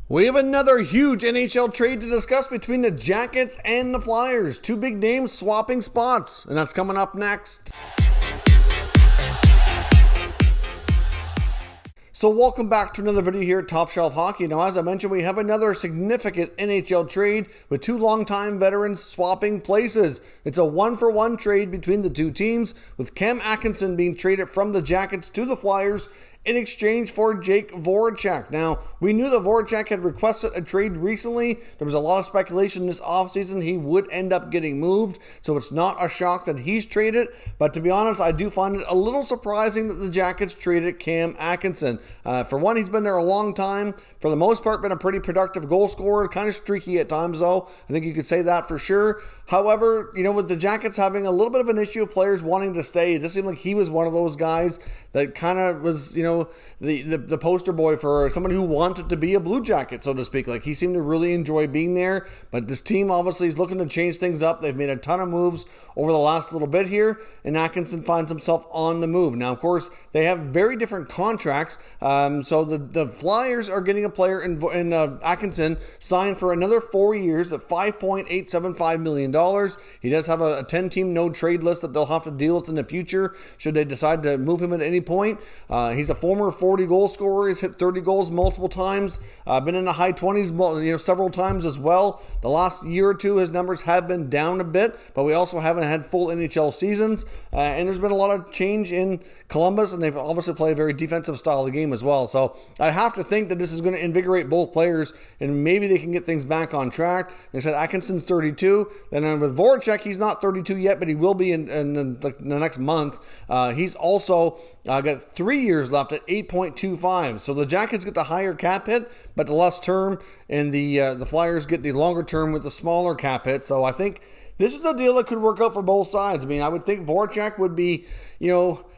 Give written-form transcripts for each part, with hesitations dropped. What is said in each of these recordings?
We have another huge NHL trade to discuss between the Jackets and the Flyers. Two big names swapping spots, and that's coming up next. So welcome back to another video here at Top Shelf Hockey. Now, as I mentioned, we have another significant NHL trade with two longtime veterans swapping places. It's a 1-for-1 trade between the two teams, with Cam Atkinson being traded from the Jackets to the Flyers in exchange for Jake Voracek. Now, we knew that Voracek had requested a trade recently. There was a lot of speculation this offseason he would end up getting moved, so it's not a shock that he's traded. But to be honest, I do find it a little surprising that the Jackets traded Cam Atkinson. For one, he's been there a long time. For the most part, been a pretty productive goal scorer, kind of streaky at times though. I think you could say that for sure. However, with the Jackets having a little bit of an issue of players wanting to stay, it just seemed like he was one of those guys that kind of was, the poster boy for somebody who wanted to be a Blue Jacket, so to speak. Like, he seemed to really enjoy being there, but this team obviously is looking to change things up. They've made a ton of moves over the last little bit here, and Atkinson finds himself on the move. Now, of course, they have very different contracts, so the Flyers are getting a player in Atkinson signed for another 4 years at $5.875 million. He does have a 10-team no-trade list that they'll have to deal with in the future should they decide to move him at any point. He's a former 40-goal scorer. He's hit 30 goals multiple times. Been in the high 20s several times as well. The last year or two, his numbers have been down a bit, but we also haven't had full NHL seasons. And there's been a lot of change in Columbus, and they've obviously played a very defensive style of the game as well. So I have to think that this is going to invigorate both players, and maybe they can get things back on track. Like I said, Atkinson's 32. Then with Voracek, he's not 32 yet, but he will be in the next month. He's also got 3 years left at 8.25. So the Jackets get the higher cap hit, but the less term, and the Flyers get the longer term with the smaller cap hit. So I think this is a deal that could work out for both sides. I mean, I would think Voracek would be,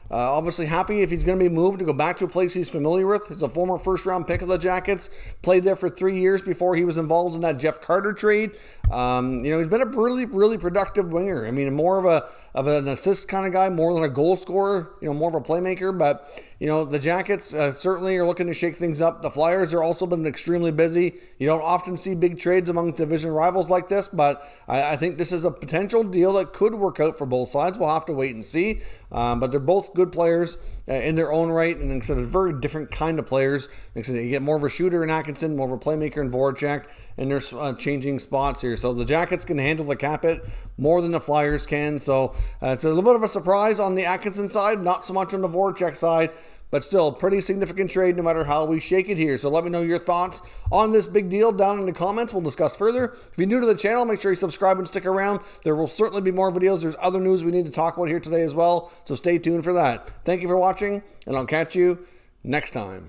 obviously happy if he's going to be moved to go back to a place he's familiar with. He's a former first-round pick of the Jackets, played there for 3 years before he was involved in that Jeff Carter trade. He's been a really, really productive winger. I mean, more of an assist kind of guy, more than a goal scorer, more of a playmaker. But, the Jackets certainly are looking to shake things up. The Flyers are also been extremely busy. You don't often see big trades among division rivals like this, but I think this is a potential deal that could work out for both sides. We'll have to wait and see. But they're both good players in their own right, and instead of very different kind of players. You get more of a shooter in Atkinson, more of a playmaker in Voracek, and they're changing spots here. So the Jackets can handle the cap hit more than the Flyers can. So it's a little bit of a surprise on the Atkinson side, not so much on the Voracek side, but still a pretty significant trade no matter how we shake it here. So let me know your thoughts on this big deal down in the comments. We'll discuss further. If you're new to the channel, make sure you subscribe and stick around. There will certainly be more videos. There's other news we need to talk about here today as well, so stay tuned for that. Thank you for watching, and I'll catch you next time.